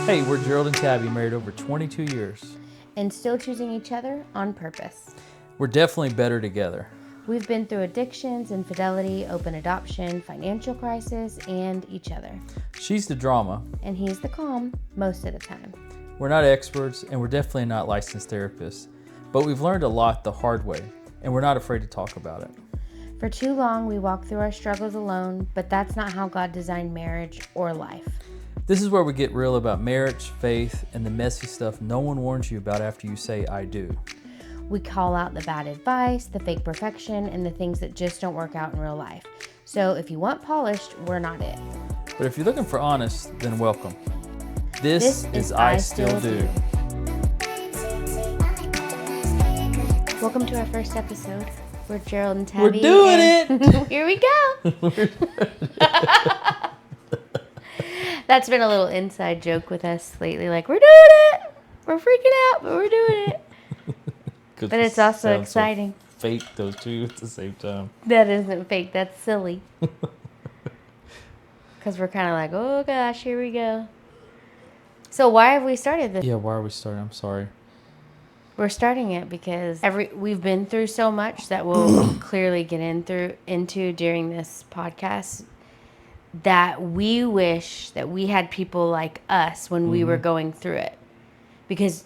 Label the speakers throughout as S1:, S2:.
S1: Hey, we're Gerald and Tabby, married over 22 years.
S2: And still choosing each other on purpose.
S1: We're definitely better together.
S2: We've been through addictions, infidelity, open adoption, financial crisis, and each other.
S1: She's the drama.
S2: And he's the calm most of the time.
S1: We're not experts, and we're definitely not licensed therapists. But we've learned a lot the hard way, and we're not afraid to talk about it.
S2: For too long, we walked through our struggles alone, but that's not how God designed marriage or life.
S1: This is where we get real about marriage, faith, and the messy stuff no one warns you about after you say, I do.
S2: We call out the bad advice, the fake perfection, and the things that just don't work out in real life. So if you want polished, we're not it.
S1: But if you're looking for honest, then welcome. This is I Still Do.
S2: Welcome to our first episode. We're Gerald and Tabby.
S1: We're doing it!
S2: Here we go! That's been a little inside joke with us lately. Like, we're doing it! We're freaking out, but we're doing it. But it's also exciting.
S1: So fake, those two at the same time.
S2: That isn't fake. That's silly. Because we're kind of like, oh gosh, here we go. So why have we started this?
S1: Yeah, why are we starting? I'm sorry.
S2: We're starting it because we've been through so much that we'll clearly get into during this podcast, that we wish that we had people like us when we were going through it. Because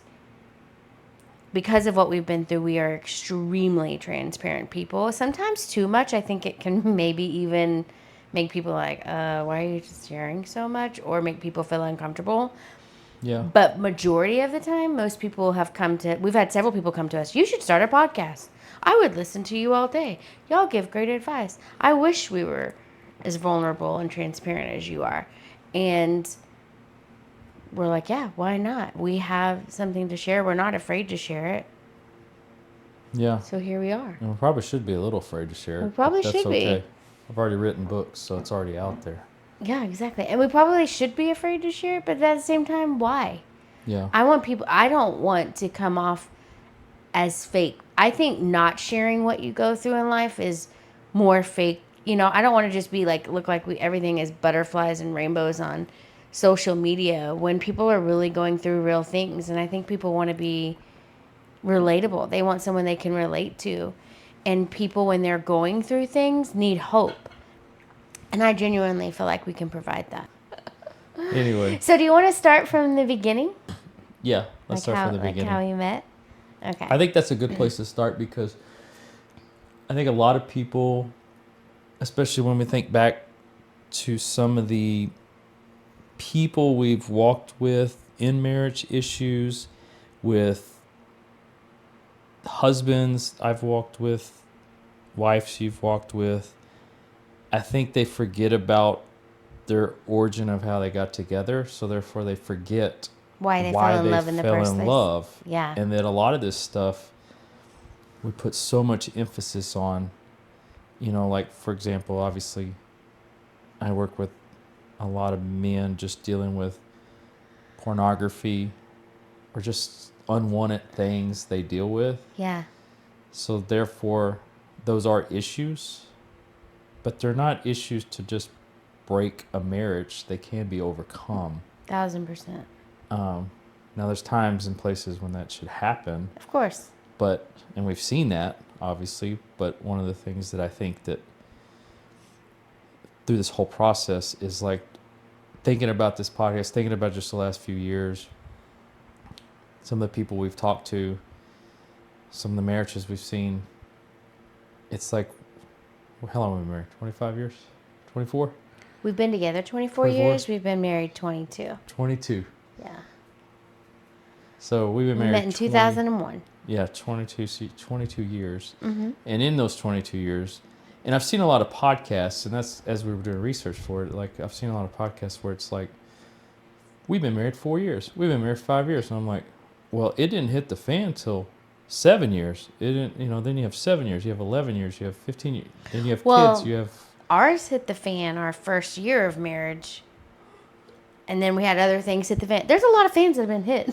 S2: of what we've been through, we are extremely transparent people. Sometimes too much. I think it can maybe even make people like, why are you just sharing so much? Or make people feel uncomfortable.
S1: Yeah.
S2: But majority of the time, we've had several people come to us, you should start a podcast. I would listen to you all day. Y'all give great advice. I wish we were as vulnerable and transparent as you are. And we're like, yeah, why not? We have something to share. We're not afraid to share it.
S1: Yeah.
S2: So here we are.
S1: And we probably should be a little afraid to share it.
S2: We probably
S1: That's
S2: should
S1: okay.
S2: be.
S1: I've already written books, so it's already out there.
S2: Yeah, exactly. And we probably should be afraid to share it, but at the same time, why?
S1: Yeah.
S2: I don't want to come off as fake. I think not sharing what you go through in life is more fake. You know, I don't want to just be like, look like everything is butterflies and rainbows on social media when people are really going through real things. And I think people want to be relatable. They want someone they can relate to. And people, when they're going through things, need hope. And I genuinely feel like we can provide that.
S1: Anyway.
S2: So do you want to start from the beginning?
S1: Yeah, let's start from the beginning.
S2: Like how you met? Okay.
S1: I think that's a good place to start because I think a lot of people, especially when we think back to some of the people we've walked with in marriage issues, with husbands I've walked with, wives you've walked with, I think they forget about their origin of how they got together, so therefore they forget
S2: why they fell in love in the first place.
S1: Yeah. And that a lot of this stuff we put so much emphasis on, you know, like for example, obviously I work with a lot of men just dealing with pornography or just unwanted things they deal with.
S2: Yeah.
S1: So therefore those are issues, but they're not issues to just break a marriage. They can be overcome.
S2: 1000%.
S1: Now there's times and places when that should happen.
S2: Of course.
S1: And we've seen that, obviously, but one of the things that I think that through this whole process is like thinking about this podcast, thinking about just the last few years, some of the people we've talked to, some of the marriages we've seen. It's like, how long have we been married? 25 years? 24?
S2: We've been together 24 years. We've been married 22.
S1: 22.
S2: Yeah.
S1: So we've been married.
S2: We met in 2001.
S1: Yeah, 22 years.
S2: Mm-hmm.
S1: And in those 22 years, and I've seen a lot of podcasts, and that's as we were doing research for it, like I've seen a lot of podcasts where it's like, we've been married 4 years. We've been married 5 years. And I'm like, well, it didn't hit the fan till 7 years. It didn't, then you have 7 years, you have 11 years, you have 15 years, then you have kids, you have...
S2: Ours hit the fan our first year of marriage, and then we had other things hit the fan. There's a lot of fans that have been hit.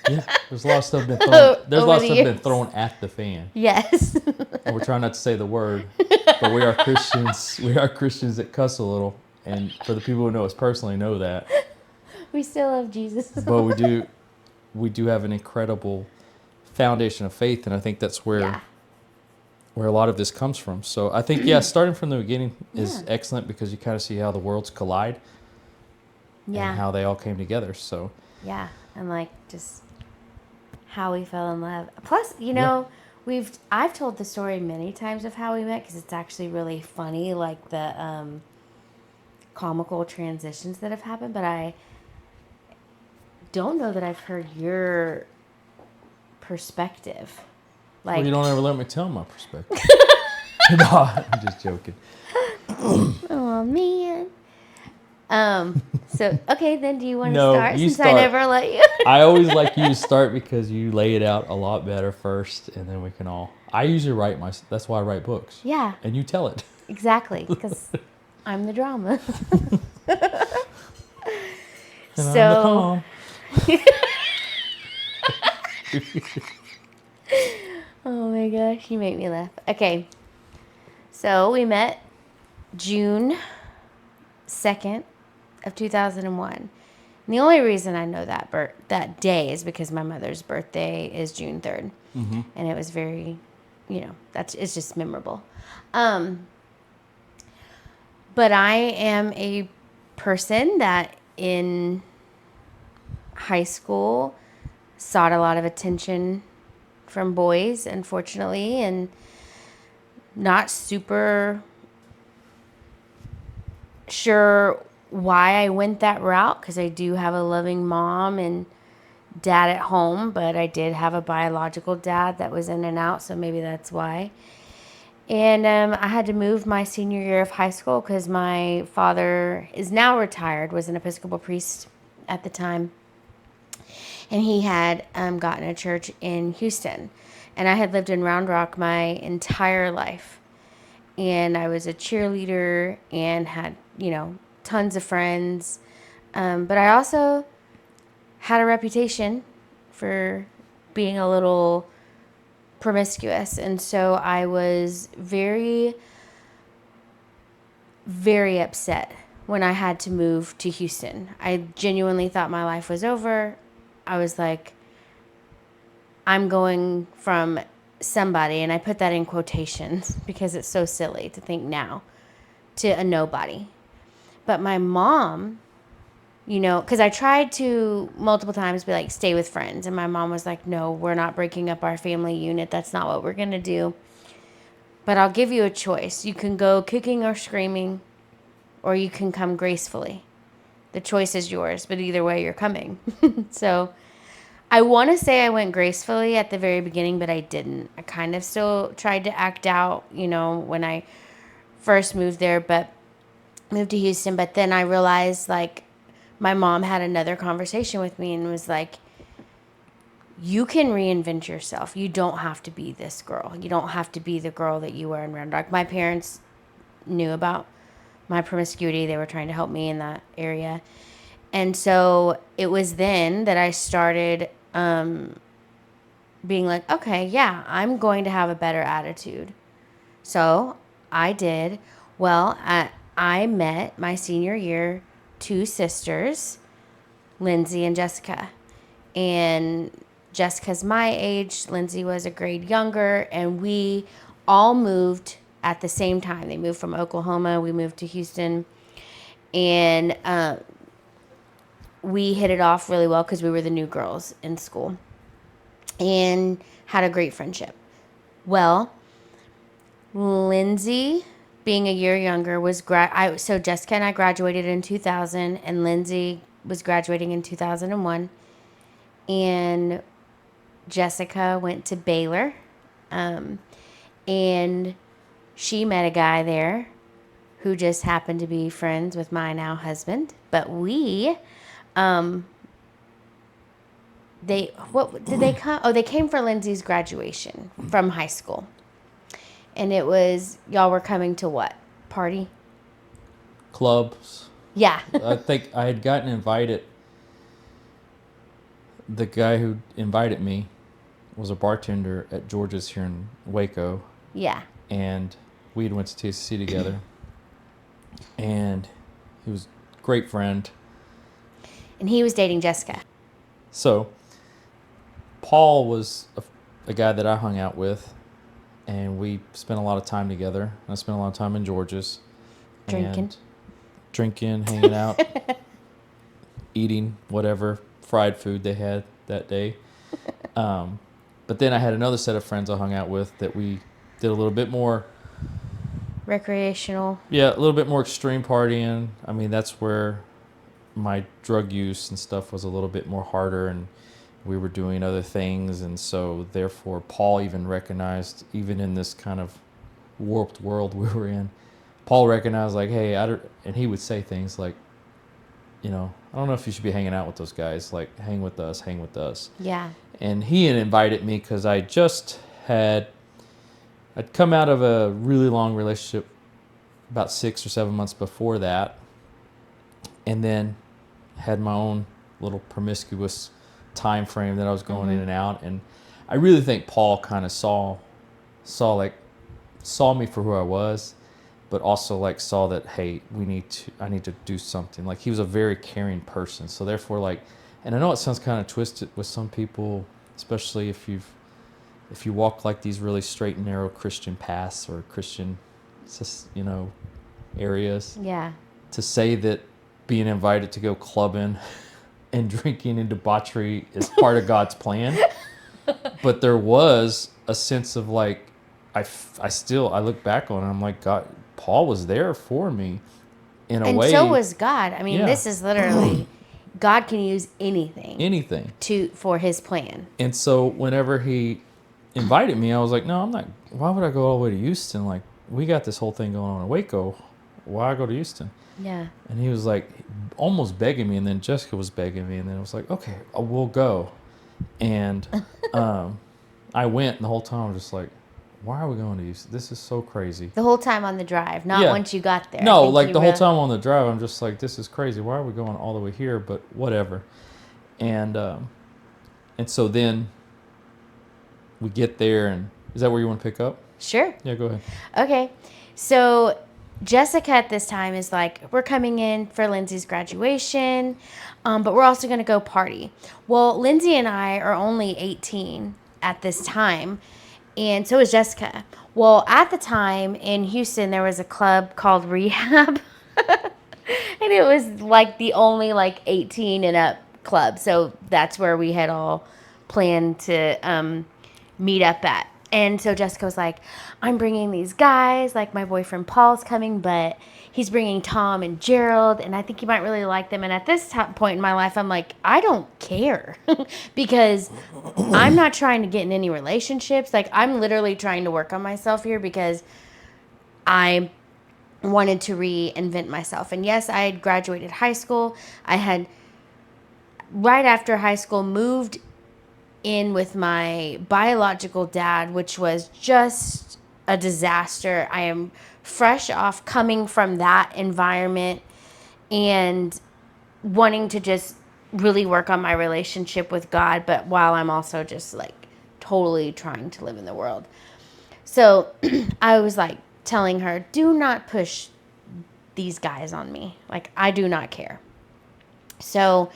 S1: Yeah, there's a lot of stuff been thrown. There's a lot of stuff been thrown at the fan.
S2: Yes.
S1: And we're trying not to say the word, but we are Christians. We are Christians that cuss a little, and for the people who know us personally, know that.
S2: We still love Jesus.
S1: But we do have an incredible foundation of faith, and I think that's where a lot of this comes from. So I think, starting from the beginning is excellent because you kind of see how the worlds collide and how they all came together. So
S2: yeah, and like just how we fell in love. Plus, you know, I've told the story many times of how we met because it's actually really funny, like the comical transitions that have happened. But I don't know that I've heard your perspective. Like,
S1: well, you don't ever let me tell my perspective. No, I'm just joking.
S2: Oh man. So okay, then do you want to
S1: No,
S2: start
S1: you
S2: since I
S1: start.
S2: never let you?
S1: I always like you to start because you lay it out a lot better first, and then we can all. I usually write that's why I write books.
S2: Yeah.
S1: And you tell it.
S2: Exactly, because I'm the drama.
S1: And
S2: So. Oh my gosh, you make me laugh. Okay, so we met June 2nd of 2001. And the only reason I know that day is because my mother's birthday is June 3rd.
S1: Mm-hmm.
S2: And it was very, it's just memorable. But I am a person that in high school sought a lot of attention from boys, unfortunately, and not super sure why I went that route because I do have a loving mom and dad at home, but I did have a biological dad that was in and out, so maybe that's why. And I had to move my senior year of high school because my father is now retired, was an Episcopal priest at the time. And he had gotten a church in Houston. And I had lived in Round Rock my entire life. And I was a cheerleader and had, tons of friends. But I also had a reputation for being a little promiscuous. And so I was very, very upset when I had to move to Houston. I genuinely thought my life was over. I was like, I'm going from somebody, and I put that in quotations because it's so silly to think now, to a nobody. But my mom, because I tried to multiple times be like, stay with friends. And my mom was like, no, we're not breaking up our family unit. That's not what we're going to do. But I'll give you a choice. You can go kicking or screaming, or you can come gracefully. The choice is yours, but either way, you're coming. So I want to say I went gracefully at the very beginning, but I didn't. I kind of still tried to act out, when I first moved there, but moved to Houston. But then I realized, like, my mom had another conversation with me and was like, you can reinvent yourself. You don't have to be this girl. You don't have to be the girl that you were in Round Rock. My parents knew about my promiscuity. They were trying to help me in that area. And so it was then that I started being like, okay, yeah, I'm going to have a better attitude. So I did. Well, I met my senior year 2 sisters, Lindsay and Jessica. And Jessica's my age. Lindsay was a grade younger. And we all moved at the same time. They moved from Oklahoma. We moved to Houston. And we hit it off really well because we were the new girls in school. And had a great friendship. Well, Lindsay, being a year younger, so Jessica and I graduated in 2000, and Lindsay was graduating in 2001. And Jessica went to Baylor, and she met a guy there who just happened to be friends with my now husband. But we, they come? Oh, they came for Lindsay's graduation from high school. And it was, y'all were coming to what? Party?
S1: Clubs.
S2: Yeah.
S1: I think I had gotten invited. The guy who invited me was a bartender at George's here in Waco.
S2: Yeah.
S1: And we had went to TCC together. And he was a great friend.
S2: and he was dating Jessica.
S1: So, Paul was a guy that I hung out with, and we spent a lot of time together. I spent a lot of time in George's. Drinking, hanging out, eating whatever fried food they had that day. But then I had another set of friends I hung out with that we did a little bit more
S2: recreational.
S1: Yeah, a little bit more extreme partying. I mean, that's where my drug use and stuff was a little bit more harder, and we were doing other things. And so therefore Paul even recognized, even in this kind of warped world we were in, Paul recognized, like, hey, and he would say things like, I don't know if you should be hanging out with those guys. Like, hang with us.
S2: Yeah.
S1: And he had invited me because I'd come out of a really long relationship about 6 or 7 months before that, and then had my own little promiscuous time frame that I was going in and out. And I really think Paul kind of saw me for who I was, but also like saw that, hey, I need to do something. Like, he was a very caring person. So therefore, like, and I know it sounds kind of twisted with some people, especially if you walk like these really straight and narrow Christian paths or Christian, areas.
S2: Yeah.
S1: To say that being invited to go clubbing and drinking and debauchery is part of God's plan. But there was a sense of like, I look back on it, I'm like, God, Paul was there for me in a way.
S2: And so was God. I mean,
S1: Yeah.
S2: This is literally, God can use anything. For his plan.
S1: And so whenever he invited me, I was like, no, I'm not. Why would I go all the way to Houston? Like, we got this whole thing going on in Waco. Why go to Houston?
S2: Yeah.
S1: And he was like almost begging me, and then Jessica was begging me, and then I was like, okay, we'll go. And I went, and the whole time I was just like, why are we going to Houston? This is so crazy.
S2: The whole time on the drive, not once you got there.
S1: No, like the whole time on the drive, I'm just like, this is crazy. Why are we going all the way here? But whatever. And so then we get there, and is that where you want to pick up?
S2: Sure.
S1: Yeah, go ahead.
S2: Okay. So Jessica at this time is like, we're coming in for Lindsay's graduation, but we're also going to go party. Well, Lindsay and I are only 18 at this time, and so is Jessica. Well, at the time in Houston, there was a club called Rehab, and it was like the only like 18 and up club. So that's where we had all planned to meet up at. And so Jessica was like, I'm bringing these guys, like my boyfriend Paul's coming, but he's bringing Tom and Gerald, and I think you might really like them. And at this point in my life, I'm like, I don't care because I'm not trying to get in any relationships. Like, I'm literally trying to work on myself here because I wanted to reinvent myself. And yes, I had graduated high school. I had, right after high school, moved in with my biological dad, which was just a disaster. I am fresh off coming from that environment and wanting to just really work on my relationship with God, but while I'm also just like totally trying to live in the world. So I was like telling her, do not push these guys on me. Like, I do not care. So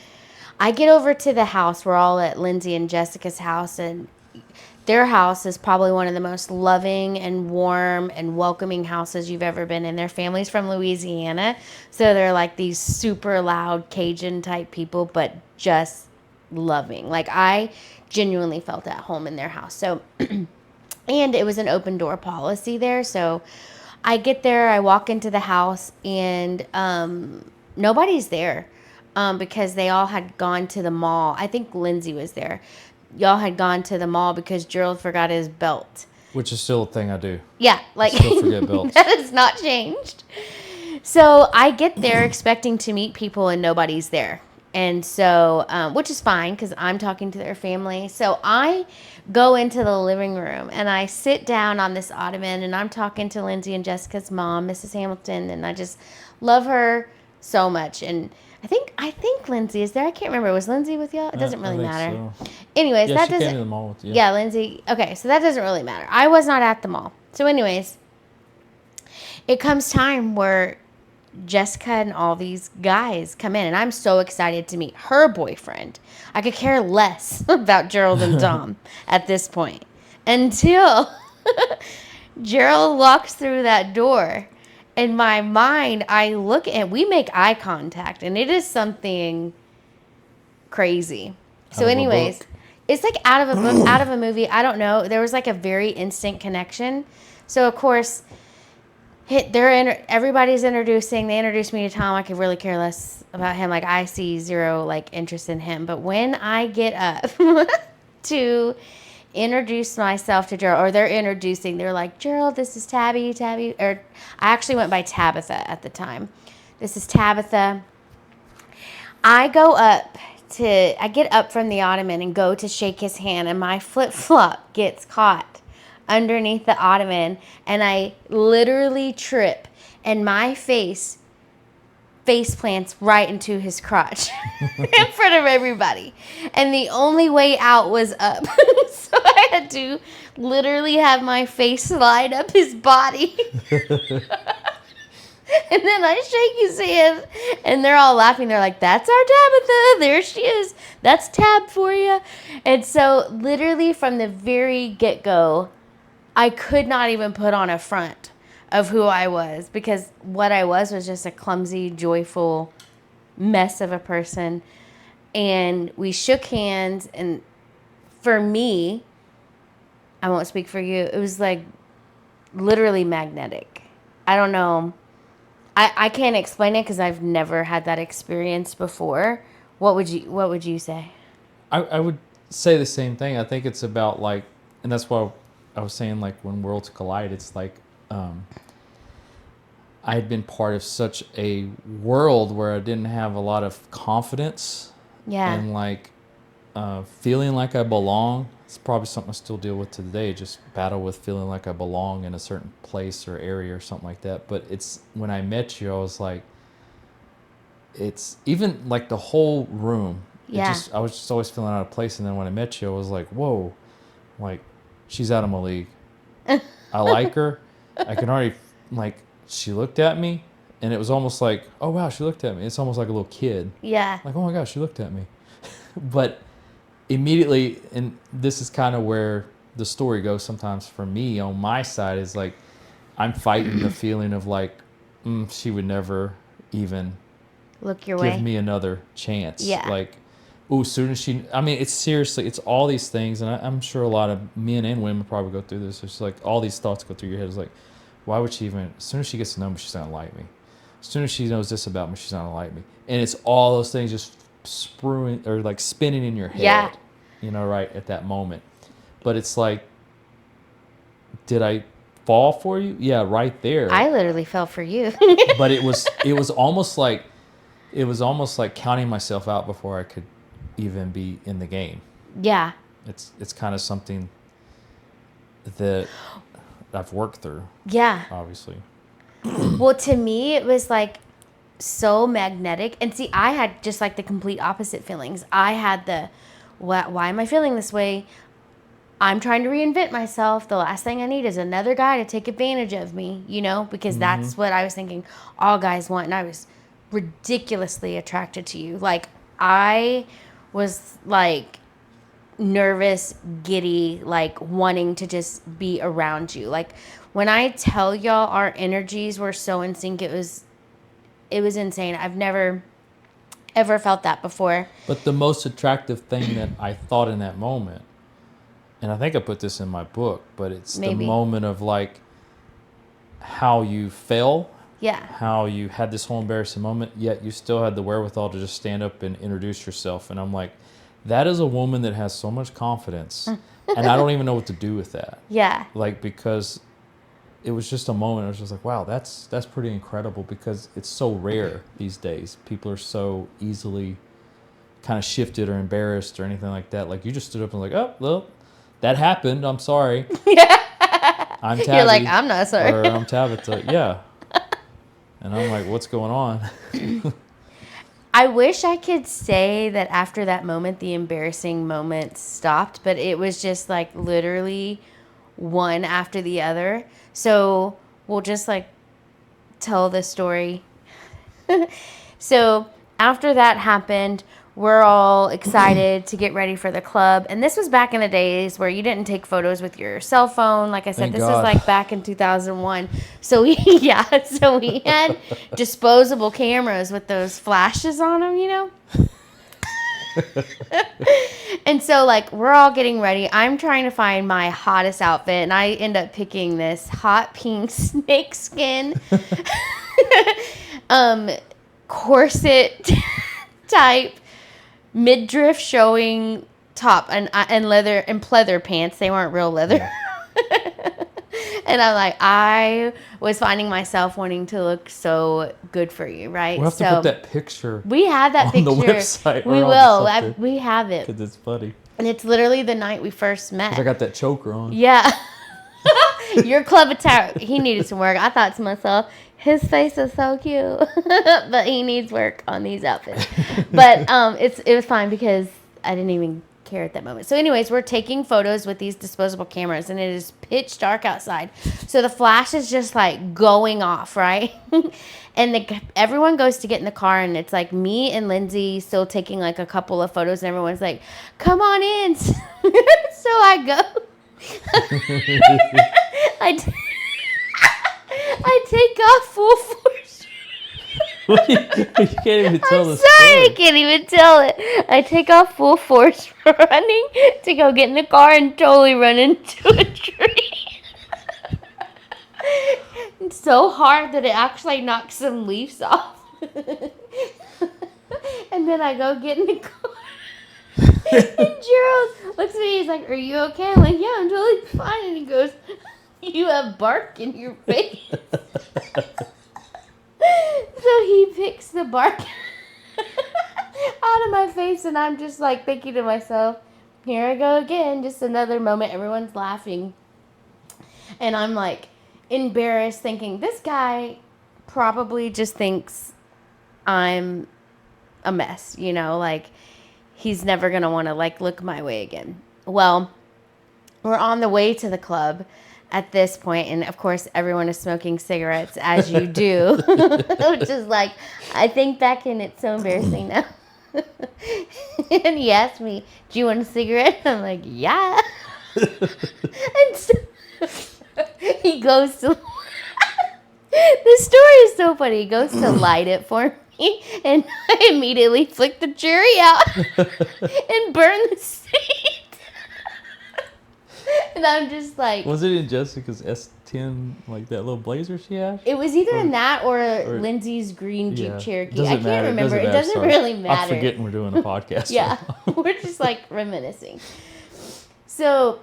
S2: I get over to the house. We're all at Lindsay and Jessica's house, and their house is probably one of the most loving and warm and welcoming houses you've ever been in. Their family's from Louisiana, so they're like these super loud Cajun type people, but just loving. Like, I genuinely felt at home in their house. So, and it was an open door policy there. So I get there, I walk into the house, and nobody's there. Because they all had gone to the mall. I think Lindsay was there. Y'all had gone to the mall because Gerald forgot his belt.
S1: Which is still a thing I do.
S2: Yeah, like,
S1: I still forget belts.
S2: That has not changed. So I get there expecting to meet people and nobody's there. And so, which is fine because I'm talking to their family. So I go into the living room and I sit down on this ottoman and I'm talking to Lindsay and Jessica's mom, Mrs. Hamilton, and I just love her so much. And I think Lindsay is there. I can't remember. Was Lindsay with y'all? It doesn't really matter. So. Anyways,
S1: that doesn't. Came to the mall with you.
S2: Yeah, Lindsay. Okay, so that doesn't really matter. I was not at the mall. So, anyways, it comes time where Jessica and all these guys come in, and I'm so excited to meet her boyfriend. I could care less about Gerald and Tom at this point until Gerald walks through that door. In my mind, I look at, we make eye contact, and it is something crazy. So,
S1: Out of a
S2: anyways,
S1: book?
S2: it's like out of a book, out of a movie. I don't know. There was like a very instant connection. So, of course, everybody's introducing. They introduced me to Tom. I could really care less about him. Like, I see zero like interest in him. But when I get up to introduce myself to Gerald, or they're introducing, they're like, Gerald, this is Tabby. Or I actually went by Tabitha at the time. This is Tabitha. I get up from the ottoman and go to shake his hand, and my flip-flop gets caught underneath the ottoman, and I literally trip, and my face plants right into his crotch in front of everybody. And the only way out was up. So I had to literally have my face slide up his body. And then I shake his hand, and they're all laughing. They're like, that's our Tabitha. There she is. That's Tab for you. And so literally from the very get-go, I could not even put on a front of who I was, because what I was just a clumsy, joyful mess of a person. And we shook hands, and for me, I won't speak for you, it was like literally magnetic. I don't know. I can't explain it because I've never had that experience before. What would you say?
S1: I would say the same thing. I think it's about like, and that's why I was saying like when worlds collide, it's like I had been part of such a world where I didn't have a lot of confidence.
S2: Yeah.
S1: And like feeling like I belong. It's probably something I still deal with today. Just battle with feeling like I belong in a certain place or area or something like that. But it's when I met you, I was like, it's even like the whole room.
S2: Yeah.
S1: I was just always feeling out of place. And then when I met you, I was like, whoa, like she's out of my league. I like her. I can already, like, she looked at me, and it was almost like, oh wow, she looked at me. It's almost like a little kid.
S2: Yeah.
S1: Like, oh my gosh, she looked at me. But immediately, and this is kind of where the story goes sometimes for me on my side, is like I'm fighting the feeling of like she would never even
S2: Look your
S1: give
S2: way.
S1: me another chance.
S2: Yeah.
S1: Like, oh, soon as I mean, it's seriously, it's all these things, and I'm sure a lot of men and women probably go through this. It's like all these thoughts go through your head. It's like, why would she even, as soon as she gets to know me, she's not gonna like me. As soon as she knows this about me, she's not gonna like me. And it's all those things just spruing or like spinning in your head.
S2: Yeah.
S1: You know, right at that moment. But it's like, did I fall for you? Yeah, right there.
S2: I literally fell for you.
S1: But it was almost like counting myself out before I could even be in the game.
S2: Yeah.
S1: It's kind of something that I've worked through.
S2: Yeah.
S1: Obviously.
S2: Well, to me, it was like so magnetic. And see, I had just like the complete opposite feelings. I had the, why am I feeling this way? I'm trying to reinvent myself. The last thing I need is another guy to take advantage of me, you know, because that's what I was thinking all guys want. And I was ridiculously attracted to you. Like, I was like nervous, giddy, like wanting to just be around you. Like, when I tell y'all our energies were so in sync, it was insane. I've never ever felt that before.
S1: But the most attractive thing that I thought in that moment, and I think I put this in my book, but it's
S2: Maybe.
S1: the moment of like how you fell,
S2: Yeah.
S1: how you had this whole embarrassing moment, yet you still had the wherewithal to just stand up and introduce yourself. And I'm like, that is a woman that has so much confidence, and I don't even know what to do with that.
S2: Yeah.
S1: Like, because it was just a moment. I was just like, wow, that's pretty incredible, because it's so rare these days. People are so easily kind of shifted or embarrassed or anything like that. Like, you just stood up and was like, oh, well, that happened. I'm sorry.
S2: Yeah.
S1: I'm Tabby.
S2: You're like, I'm not sorry.
S1: Or I'm Tabitha. Yeah. And I'm like, what's going on?
S2: I wish I could say that after that moment, the embarrassing moment stopped, but it was just like literally one after the other. So we'll just like tell the story So after that happened, we're all excited to get ready for the club. And this was back in the days where you didn't take photos with your cell phone. Like I said,
S1: Thank
S2: this
S1: God.
S2: was like back in 2001. So we had disposable cameras with those flashes on them, you know? And so, like, we're all getting ready. I'm trying to find my hottest outfit, and I end up picking this hot pink snakeskin corset type midriff showing top and leather and pleather pants. They weren't real leather. And I'm like, I was finding myself wanting to look so good for you, right?
S1: We'll have to put that picture.
S2: We have that
S1: on
S2: picture.
S1: the website.
S2: We will. We have it.
S1: Because it's funny.
S2: And it's literally the night we first met.
S1: 'Cause I got that choker on.
S2: Yeah. Your club attire. He needed some work. I thought to myself, his face is so cute. But he needs work on these outfits. But it was fine because I didn't even care at that moment. So anyways, we're taking photos with these disposable cameras, and it is pitch dark outside. So the flash is just like going off, right? And everyone goes to get in the car, and it's like me and Lindsay still taking like a couple of photos, and everyone's like, come on in. So I go. I take off full force.
S1: You can't even tell the
S2: Sorry, I
S1: story.
S2: can't even tell it. I take off full force running to go get in the car and totally run into a tree. It's so hard that it actually knocks some leaves off. And then I go get in the car. And Gerald looks at me, he's like, are you okay? I'm like, yeah, I'm totally fine. And he goes, you have bark in your face. So he picks the bark out of my face, and I'm just like thinking to myself, here I go again, just another moment. Everyone's laughing. And I'm like embarrassed, thinking, this guy probably just thinks I'm a mess, you know, like he's never going to want to like look my way again. Well, we're on the way to the club at this point, and of course everyone is smoking cigarettes, as you do. Which is like, I think back and it's so embarrassing now. And he asked me, do you want a cigarette? I'm like, yeah. And so he goes to the story is so funny. He goes to light it for me, and I immediately flick the cherry out and burn the seed. And I'm just like...
S1: Was it in Jessica's S10, like that little blazer she had?
S2: It was either in that or Lindsay's green Jeep Cherokee. I can't remember. It doesn't really matter.
S1: I'm forgetting we're doing a podcast.
S2: Yeah, we're just like reminiscing. So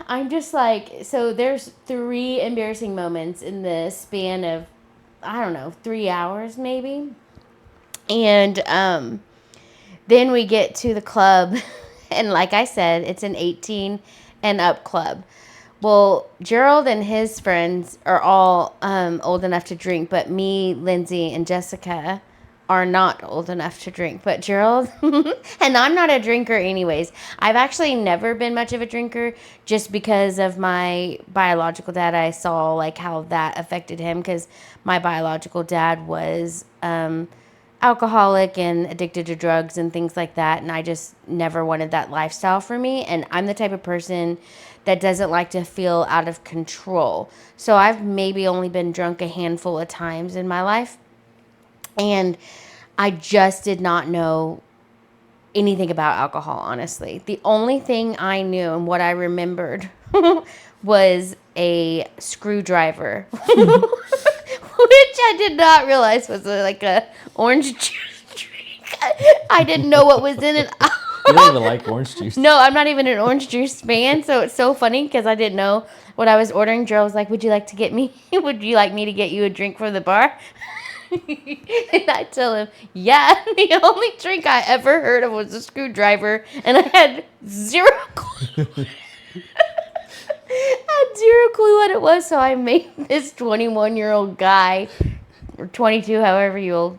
S2: I'm just like, so there's 3 embarrassing moments in the span of, I don't know, 3 hours maybe. And then we get to the club, and like I said, it's an 18 and up club. Well, Gerald and his friends are all old enough to drink, but me, Lindsay, and Jessica are not old enough to drink. But Gerald, and I'm not a drinker anyways. I've actually never been much of a drinker just because of my biological dad. I saw like how that affected him because my biological dad was alcoholic and addicted to drugs and things like that, and I just never wanted that lifestyle for me. And I'm the type of person that doesn't like to feel out of control. So I've maybe only been drunk a handful of times in my life, and I just did not know anything about alcohol, honestly. The only thing I knew and what I remembered was a screwdriver, which I did not realize was like a orange juice drink. I didn't know what was in it.
S1: You don't even like orange juice.
S2: No, I'm not even an orange juice fan, so it's so funny because I didn't know what I was ordering. Gerald was like, would you like to get me a drink from the bar? And I tell him, yeah. The only drink I ever heard of was a screwdriver, and I had zero clue. I had zero clue what it was, so I made this 21-year-old guy, or 22, however old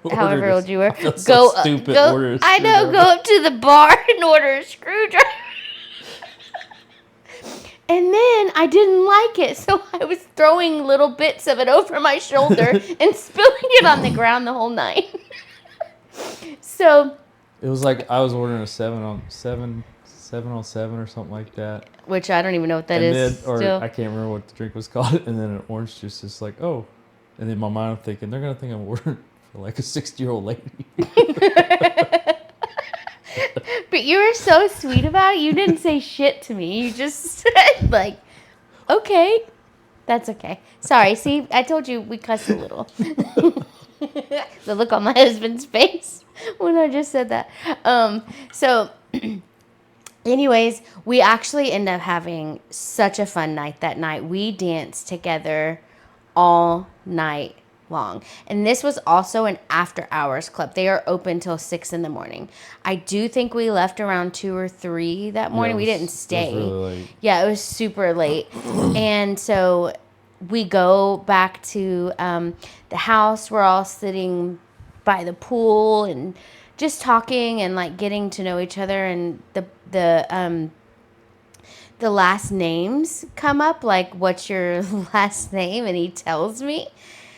S2: you were, go up to the bar and order a screwdriver. And then I didn't like it, so I was throwing little bits of it over my shoulder and spilling it on the ground the whole night. So
S1: It was like I was ordering a 7 on 7 or something like that.
S2: which I don't even know what that
S1: and
S2: is.
S1: Then, or
S2: still.
S1: I can't remember what the drink was called. And then an orange juice is like, oh. And in my mind, I'm thinking, they're going to think I'm ordering for like a 60-year-old lady.
S2: But you were so sweet about it. You didn't say shit to me. You just said, like, okay. That's okay. Sorry. See, I told you we cuss a little. The look on my husband's face when I just said that. So, anyways, we actually end up having such a fun night that night. We danced together all night long. And this was also an after hours club. They are open till 6 a.m. I do think we left around 2 or 3 that morning. We didn't stay.
S1: It was really late.
S2: Yeah, it was super late. And so we go back to the house. We're all sitting by the pool and just talking and like getting to know each other. And the last names come up, like, what's your last name? And he tells me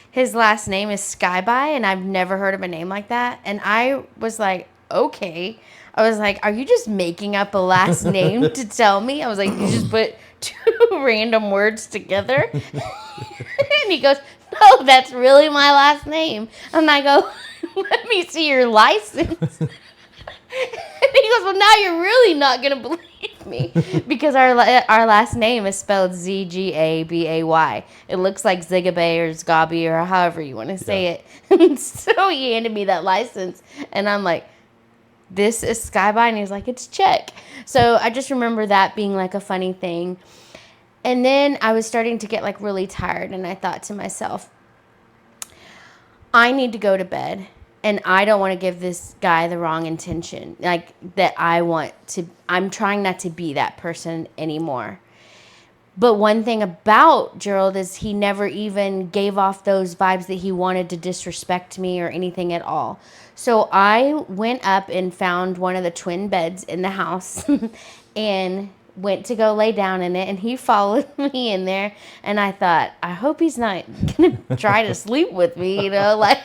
S2: his last name is Skyby, and I've never heard of a name like that. And I was like, okay. I was like, are you just making up a last name to tell me? I was like, you just put 2 random words together? And he goes, no, that's really my last name. And I go, let me see your license. And he goes, well, now you're really not going to believe me because our last name is spelled Zgabay. It looks like Zigabay or Zgabi or however you want to say it. And so he handed me that license, and I'm like, this is Skyby, and he's like, it's Czech. So I just remember that being like a funny thing. And then I was starting to get like really tired, and I thought to myself, I need to go to bed. And I don't want to give this guy the wrong intention. Like, that I'm trying not to be that person anymore. But one thing about Gerald is he never even gave off those vibes that he wanted to disrespect me or anything at all. So I went up and found one of the twin beds in the house and went to go lay down in it. And he followed me in there. And I thought, I hope he's not going to try to sleep with me, you know, like...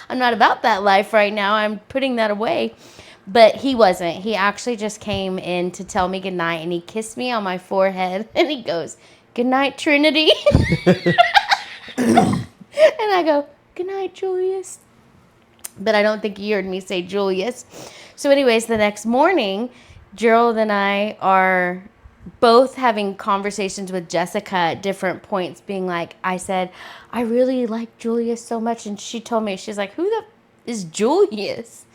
S2: I'm not about that life right now. I'm putting that away. But he wasn't. He actually just came in to tell me goodnight, and he kissed me on my forehead, and he goes, good night, Trinity. And I go, good night, Julius. But I don't think he heard me say Julius. So anyways, the next morning, Gerald and I are both having conversations with Jessica at different points, being like, I said, I really like Julius so much. And she told me, she's like, who the is Julius?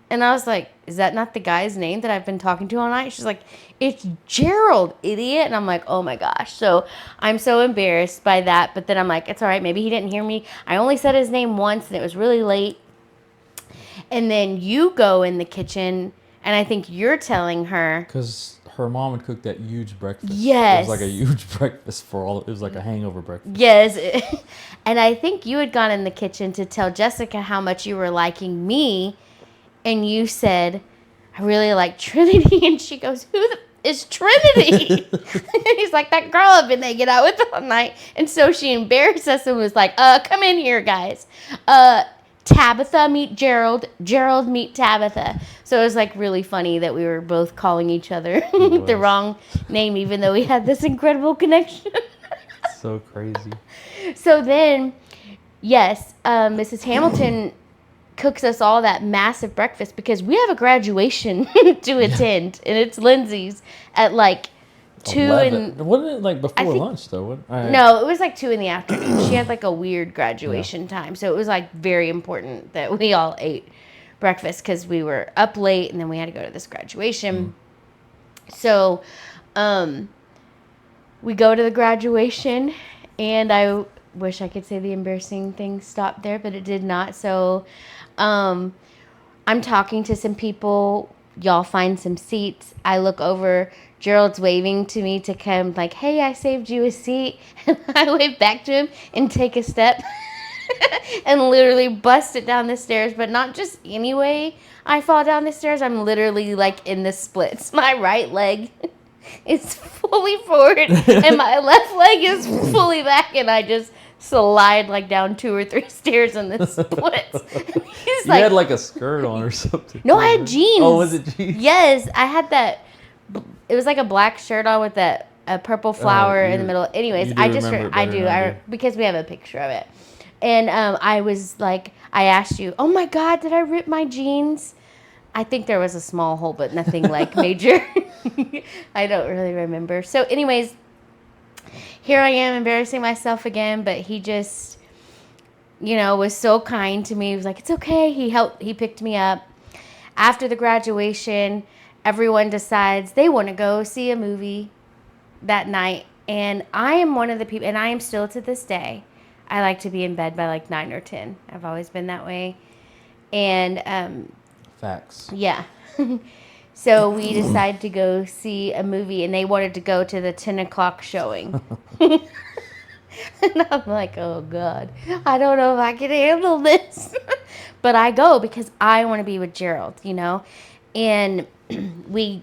S2: And I was like, is that not the guy's name that I've been talking to all night? She's like, it's Gerald, idiot. And I'm like, oh my gosh. So I'm so embarrassed by that. But then I'm like, it's all right. Maybe he didn't hear me. I only said his name once, and it was really late. And then you go in the kitchen, and I think you're telling her.
S1: Because her mom had cooked that huge breakfast.
S2: Yes.
S1: It was like a huge breakfast it was like a hangover breakfast.
S2: Yes. And I think you had gone in the kitchen to tell Jessica how much you were liking me. And you said, I really like Trinity. And she goes, who is Trinity? And he's like, that girl I've been hanging out with all night. And so she embarrassed us and was like, come in here, guys. Tabitha meet Gerald. Gerald meet Tabitha. So it was like really funny that we were both calling each other the wrong name, even though we had this incredible connection.
S1: So crazy.
S2: So then, yes, Mrs. Hamilton cooks us all that massive breakfast because we have a graduation to attend, and it's Lindsay's at like 2
S1: 11. Wasn't it like before lunch though?
S2: No, it was like 2 in the afternoon. She had like a weird graduation time, so it was like very important that we all ate breakfast because we were up late and then we had to go to this graduation. So, we go to the graduation, and I wish I could say the embarrassing thing stopped there, but it did not. So, I'm talking to some people. Y'all find some seats. I look over. Gerald's waving to me to come, like, hey, I saved you a seat. And I wave back to him and take a step and literally bust it down the stairs. But not just any way I fall down the stairs. I'm literally, like, in the splits. My right leg is fully forward and my left leg is fully back, and I just slide like down 2 or 3 stairs in this splits. He's
S1: You had like a skirt on or something.
S2: no, I had jeans.
S1: Oh, was it jeans?
S2: Yes, I had that. It was like a black shirt on with a purple flower in the middle. Anyways, I just because we have a picture of it. And I was like, I asked you, oh my God, did I rip my jeans? I think there was a small hole, but nothing like major. I don't really remember. So anyways, here I am embarrassing myself again, but he just, was so kind to me. He was like, it's okay. He picked me up. After the graduation, everyone decides they want to go see a movie that night. And I am one of the people, and I am still to this day, I like to be in bed by like 9 or 10. I've always been that way. And
S1: facts.
S2: Yeah. So we decided to go see a movie, and they wanted to go to the 10 o'clock showing. And I'm like, oh God, I don't know if I can handle this. But I go because I want to be with Gerald, And we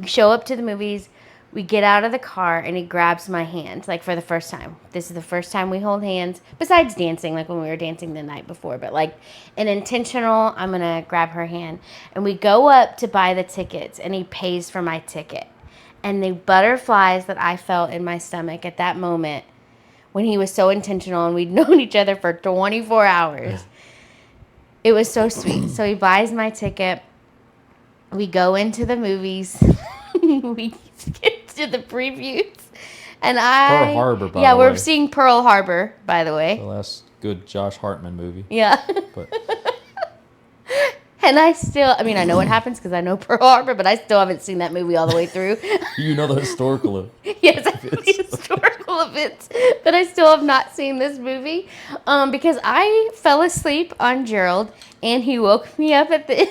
S2: show up to the movies. We get out of the car, and he grabs my hand, like, for the first time. This is the first time we hold hands, besides dancing, like when we were dancing the night before. But, like, an intentional, I'm going to grab her hand. And we go up to buy the tickets, and he pays for my ticket. And the butterflies that I felt in my stomach at that moment, when he was so intentional, and we'd known each other for 24 hours, it was so sweet. So he buys my ticket. We go into the movies. We get to the previews, and
S1: Pearl Harbor, by the way.
S2: we're seeing Pearl Harbor, by the way.
S1: The last good Josh Hartman movie.
S2: Yeah.
S1: But
S2: And I know what happens because I know Pearl Harbor, but I still haven't seen that movie all the way through.
S1: you know the historical
S2: Yes, I know the historical events, but I still have not seen this movie because I fell asleep on Gerald, and he woke me up at the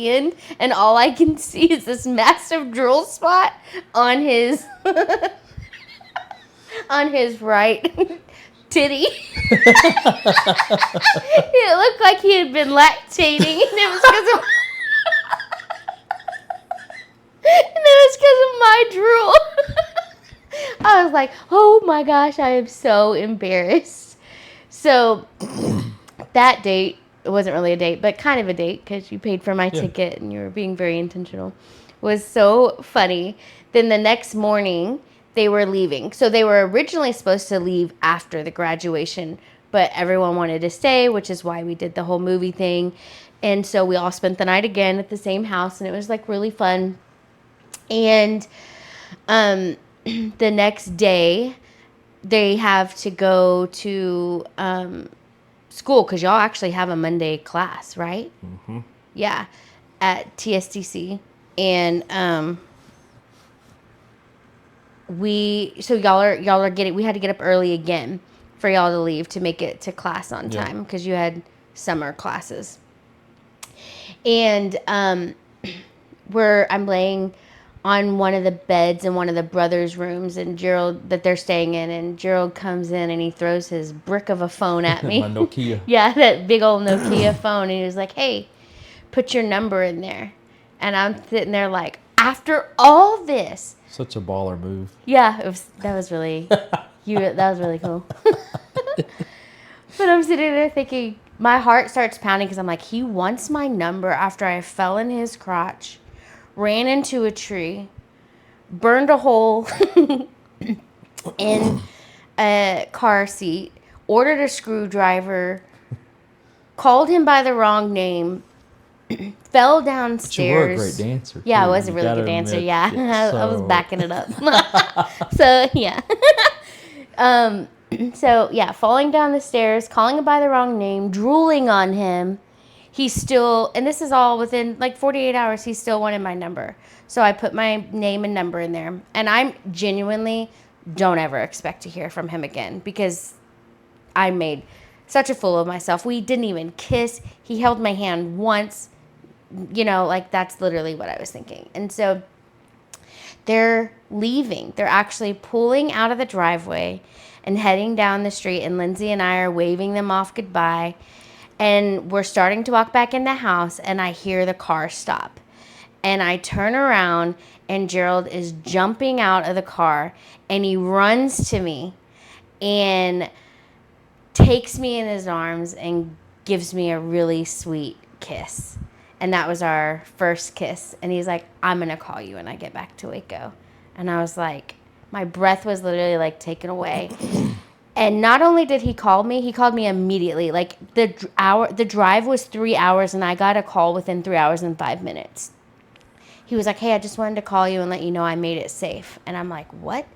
S2: end, and all I can see is this massive drool spot on his right titty. It looked like he had been lactating, and it was because of my drool. I was like, oh my gosh, I am so embarrassed. So that date, it wasn't really a date, but kind of a date because you paid for my ticket and you were being very intentional, was so funny. Then the next morning, they were leaving. So they were originally supposed to leave after the graduation, but everyone wanted to stay, which is why we did the whole movie thing. And so we all spent the night again at the same house, and it was like really fun. And the next day, they have to go to school because y'all actually have a Monday class, right?
S1: Mm-hmm.
S2: Yeah, at TSTC. And y'all are getting, we had to get up early again for y'all to leave to make it to class on time because you had summer classes. And I'm laying on one of the beds in one of the brothers' rooms, and Gerald, that they're staying in, and Gerald comes in and he throws his brick of a phone at me.
S1: My Nokia.
S2: Yeah, that big old Nokia phone, and he was like, hey, put your number in there. And I'm sitting there like, after all this.
S1: Such a baller move.
S2: Yeah, that was really cool. But I'm sitting there thinking, my heart starts pounding because I'm like, he wants my number after I fell in his crotch, ran into a tree, burned a hole in a car seat, ordered a screwdriver, called him by the wrong name, fell downstairs. But you were a
S1: great dancer.
S2: Yeah,
S1: too.
S2: I was a really good dancer. Yeah, I was backing it up. So, yeah. So, yeah, falling down the stairs, calling him by the wrong name, drooling on him. He's still, and this is all within like 48 hours, he still wanted my number. So I put my name and number in there. And I'm genuinely don't ever expect to hear from him again because I made such a fool of myself. We didn't even kiss. He held my hand once. Like that's literally what I was thinking. And so they're leaving. They're actually pulling out of the driveway and heading down the street. And Lindsay and I are waving them off goodbye. And we're starting to walk back in the house, and I hear the car stop. And I turn around, and Gerald is jumping out of the car, and he runs to me and takes me in his arms and gives me a really sweet kiss. And that was our first kiss. And he's like, I'm going to call you when I get back to Waco. And I was like, my breath was literally like taken away. And not only did he call me immediately. Like the drive was 3 hours, and I got a call within 3 hours and 5 minutes. He was like, hey, I just wanted to call you and let you know I made it safe. And I'm like, what?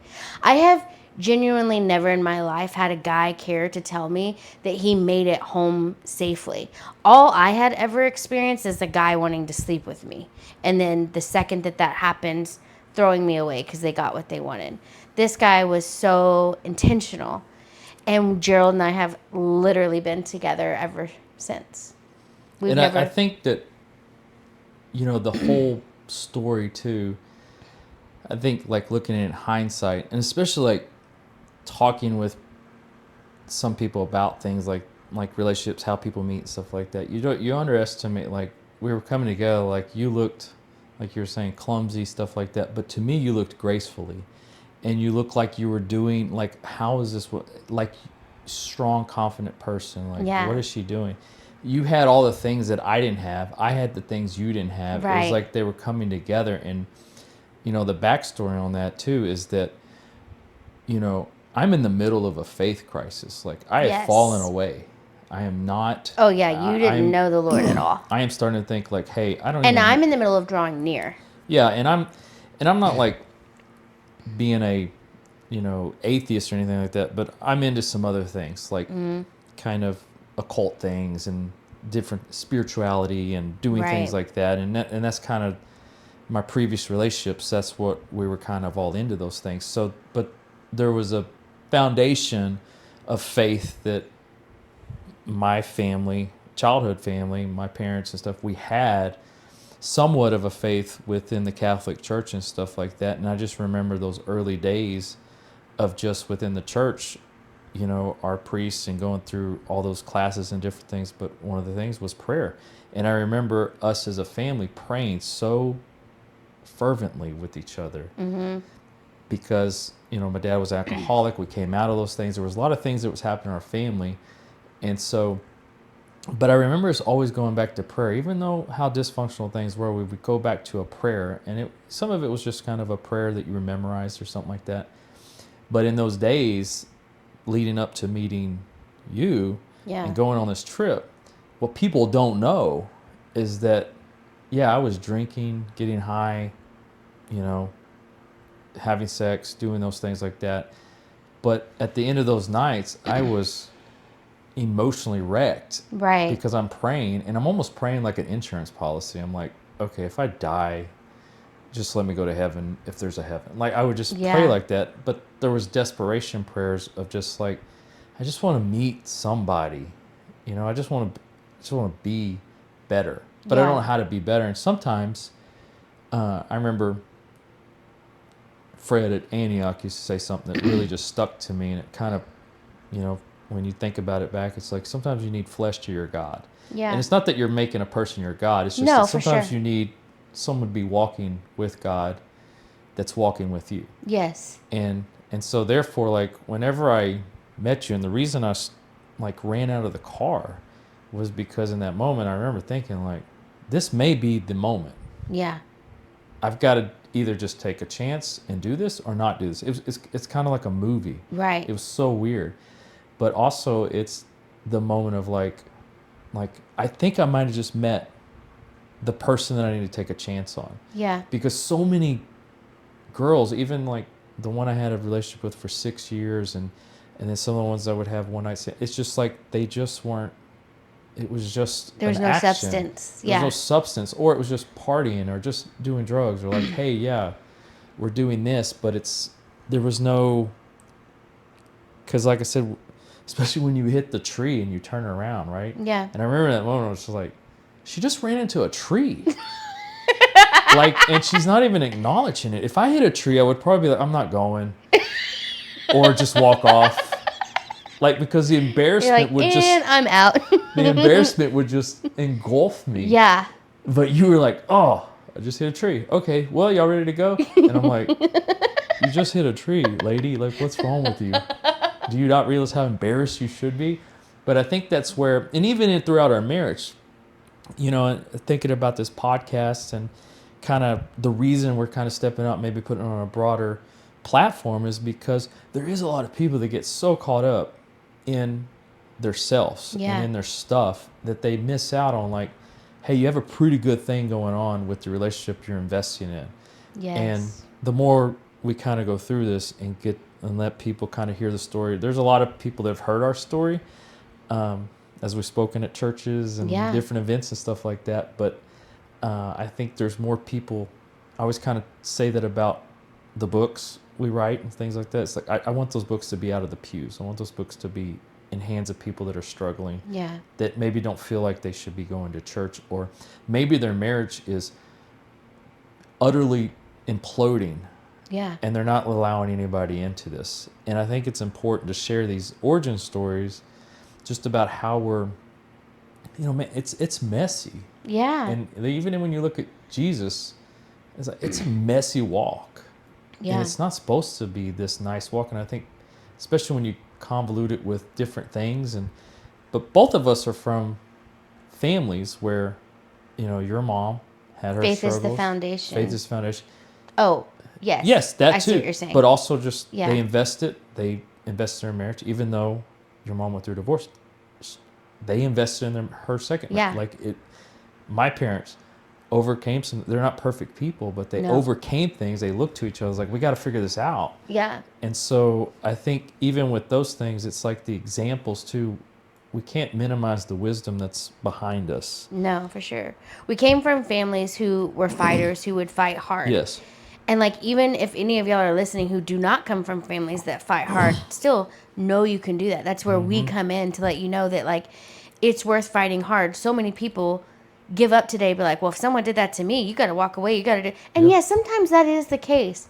S2: I have genuinely never in my life had a guy care to tell me that he made it home safely. All I had ever experienced is a guy wanting to sleep with me. And then the second that happens, throwing me away because they got what they wanted. This guy was so intentional. And Gerald and I have literally been together ever since.
S1: I think that, the whole story too, I think like looking at it in hindsight, and especially like talking with some people about things like relationships, how people meet and stuff like that, you underestimate, like we were coming together, like you looked like you were saying clumsy, stuff like that, but to me you looked gracefully, and you looked like you were doing, like, how is this, like, strong, confident person, like what is she doing? You had all the things that I didn't have. I had the things you didn't have. Right. It was like they were coming together. And, the backstory on that, too, is that, I'm in the middle of a faith crisis. Like, I have fallen away. I am not.
S2: Oh, yeah. You didn't know the Lord at all.
S1: I am starting to think, like, hey, I don't
S2: And I'm in the middle of drawing near.
S1: Yeah. And I'm not, like, being a, atheist or anything like that, but I'm into some other things, like kind of occult things and different spirituality and doing things like that. And that's kind of my previous relationships. That's what we were kind of all into, those things. So, but there was a foundation of faith that my family, childhood family, my parents and stuff, we had somewhat of a faith within the Catholic Church and stuff like that. And I just remember those early days of just within the church, our priests and going through all those classes and different things. But one of the things was prayer. And I remember us as a family praying so fervently with each other because, my dad was alcoholic. We came out of those things. There was a lot of things that was happening in our family. And so, but I remember us always going back to prayer, even though how dysfunctional things were, we would go back to a prayer. And some of it was just kind of a prayer that you were memorized or something like that. But in those days leading up to meeting you and going on this trip, what people don't know is that, I was drinking, getting high, having sex, doing those things like that. But at the end of those nights, I was emotionally wrecked.
S2: Right.
S1: Because I'm praying, and I'm almost praying like an insurance policy. I'm like, okay, if I die, just let me go to heaven if there's a heaven. Like, I would just pray like that. But there was desperation prayers of just like, I just want to meet somebody. I just want to be better. But I don't know how to be better. And sometimes I remember Fred at Antioch used to say something that really just stuck to me. And it kind of, when you think about it back, it's like sometimes you need flesh to your God. Yeah. And it's not that you're making a person your God. It's just that sometimes you need someone to be walking with God that's walking with you. Yes. And so therefore, like, whenever I met you, and the reason I like ran out of the car was because in that moment I remember thinking, like, this may be the moment. Yeah. I've got to either just take a chance and do this or not do this. It's kind of like a movie. Right. It was so weird. But also it's the moment of like I think I might have just met the person that I need to take a chance on. Yeah. Because so many girls, even like the one I had a relationship with for 6 years and then some of the ones I would have one night stand, it's just like they just weren't, it was just
S2: there was no
S1: action.
S2: Substance.
S1: There was no substance, or it was just partying or just doing drugs or like, hey, yeah, we're doing this, but there was no, because like I said, especially when you hit the tree and you turn around, right? Yeah. And I remember that moment, I was just like, she just ran into a tree. Like, and she's not even acknowledging it. If I hit a tree, I would probably be like, I'm not going. Or just walk off. Like, because the embarrassment would just...
S2: and I'm out.
S1: The embarrassment would just engulf me. Yeah. But you were like, oh, I just hit a tree. Okay, well, y'all ready to go? And I'm like, you just hit a tree, lady. Like, what's wrong with you? Do you not realize how embarrassed you should be? But I think that's where, and even throughout our marriage, thinking about this podcast and kind of the reason we're kind of stepping up, maybe putting it on a broader platform, is because there is a lot of people that get so caught up in their selves and in their stuff that they miss out on, like, hey, you have a pretty good thing going on with the relationship you're investing in.
S2: Yes.
S1: And the more we kind of go through this and let people kind of hear the story, there's a lot of people that have heard our story, as we've spoken at churches and different events and stuff like that. But I think there's more people. I always kind of say that about the books we write and things like that. It's like, I want those books to be out of the pews. I want those books to be in hands of people that are struggling, that maybe don't feel like they should be going to church, or maybe their marriage is utterly imploding. And they're not allowing anybody into this. And I think it's important to share these origin stories just about how we're, it's messy. And even when you look at Jesus, it's a messy walk. And it's not supposed to be this nice walk. And I think, especially when you convolute it with different things, but both of us are from families where, your mom had her
S2: Faith
S1: struggles.
S2: Is the foundation.
S1: Faith is the foundation.
S2: Oh, yes.
S1: Yes, that
S2: I
S1: too.
S2: see what you're saying.
S1: But also just they invested in their marriage, even though your mom went through divorce. They invested in her second marriage. Like my parents overcame they're not perfect people, but they overcame things. They looked to each other like, we got to figure this out. And so I think even with those things, it's like the examples too, we can't minimize the wisdom that's behind us.
S2: No, for sure. We came from families who were fighters, who would fight hard.
S1: Yes.
S2: And like, even if any of y'all are listening who do not come from families that fight hard, still know you can do that. That's where we come in to let you know that, like, it's worth fighting hard. So many people give up today, be like, well, if someone did that to me, you got to walk away. You got to do. And yes, sometimes that is the case.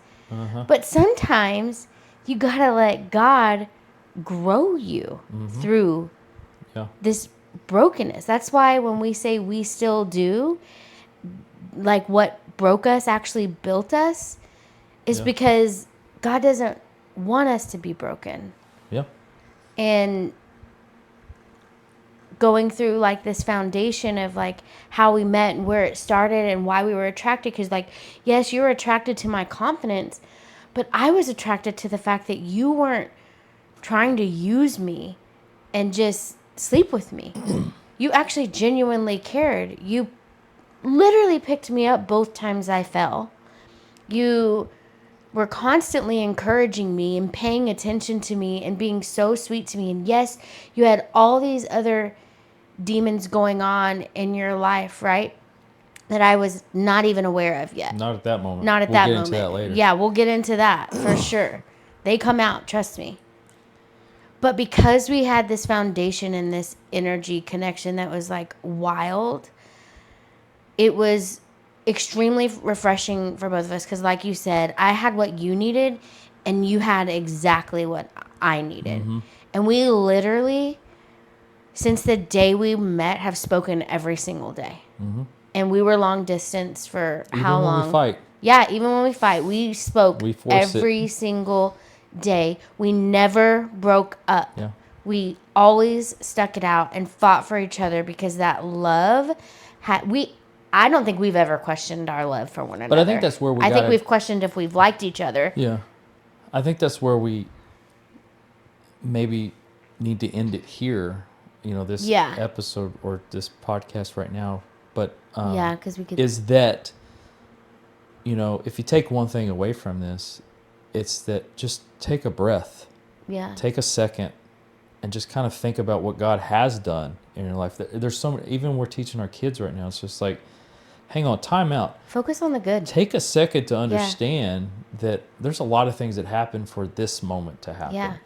S2: But sometimes you got to let God grow you through this brokenness. That's why when we say we still do, like, what broke us actually built us, is because God doesn't want us to be broken. And going through, like, this foundation of, like, how we met and where it started and why we were attracted. Because, like, yes, you were attracted to my confidence, but I was attracted to the fact that you weren't trying to use me and just sleep with me. You actually genuinely cared. You literally picked me up both times I fell. You were constantly encouraging me and paying attention to me and being so sweet to me. And yes, you had all these other demons going on in your life, right? That I was not even aware of yet.
S1: Not at that moment.
S2: Not at that moment.
S1: We'll get into that later.
S2: Yeah, we'll get into that for sure. They come out, trust me. But because we had this foundation and this energy connection that was, like, wild, it was extremely refreshing for both of us. Because, like you said, I had what you needed and you had exactly what I needed. And we literally, since the day we met, have spoken every single day. And we were long distance for how long?
S1: Even when we fight.
S2: Yeah, even when we fight, we spoke every single day. We never broke up. We always stuck it out and fought for each other, because that love I don't think we've ever questioned our love for one another.
S1: But I think that's where I
S2: think we've questioned if we've liked each other.
S1: Yeah. I think that's where we maybe need to end it here, this episode or this podcast right now. But
S2: because we could.
S1: Is that, if you take one thing away from this, it's that just take a breath. Take a second and just kind of think about what God has done in your life. There's so many, even we're teaching our kids right now, it's just like, hang on, time out.
S2: Focus on the good.
S1: Take a second to understand that there's a lot of things that happen for this moment to happen.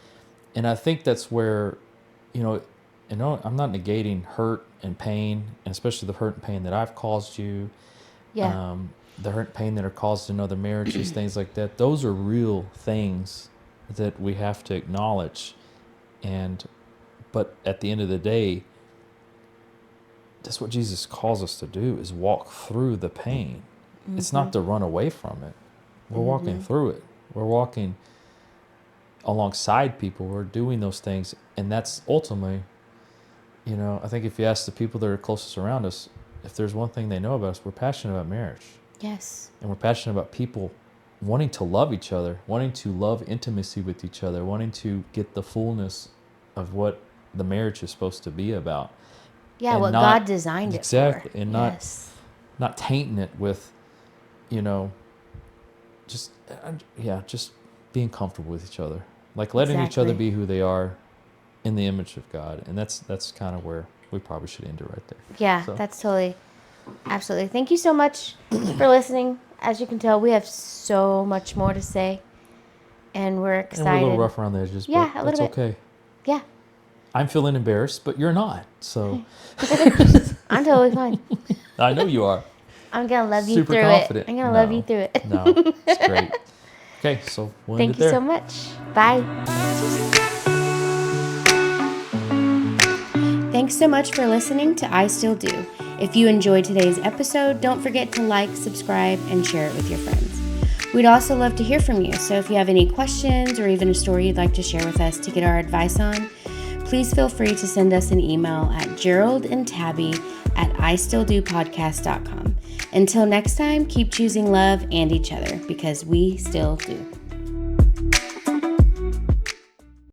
S1: And I think that's where, I'm not negating hurt and pain, and especially the hurt and pain that I've caused you. The hurt and pain that are caused in other marriages, things like that. Those are real things that we have to acknowledge. But at the end of the day, that's what Jesus calls us to do, is walk through the pain. It's not to run away from it. We're walking through it. We're walking alongside people. We're doing those things. And that's ultimately, I think if you ask the people that are closest around us, if there's one thing they know about us, we're passionate about marriage.
S2: Yes.
S1: And we're passionate about people wanting to love each other, wanting to love intimacy with each other, wanting to get the fullness of what the marriage is supposed to be about.
S2: Yeah,
S1: and
S2: what
S1: not,
S2: God designed it for.
S1: Exactly. And
S2: yes.
S1: not tainting it with, just being comfortable with each other. Like letting each other be who they are in the image of God. And that's kind of where we probably should end it right there.
S2: Yeah, that's totally, absolutely. Thank you so much for listening. As you can tell, we have so much more to say. And we're excited.
S1: And we're a little rough around the edges,
S2: yeah,
S1: but
S2: a
S1: that's
S2: little bit.
S1: okay.
S2: Yeah.
S1: I'm feeling embarrassed, but you're not. So
S2: I'm totally fine.
S1: I know you are.
S2: I'm going to love you
S1: Super
S2: through
S1: confident.
S2: it. I'm going to love you through it.
S1: No, it's great. Okay, so we'll end it there.
S2: Thank you so much. Bye. Thanks so much for listening to I Still Do. If you enjoyed today's episode, don't forget to like, subscribe, and share it with your friends. We'd also love to hear from you, so if you have any questions or even a story you'd like to share with us to get our advice on, please feel free to send us an email at Gerald and Tabby at istilldopodcast.com. Until next time, keep choosing love and each other, because we still do.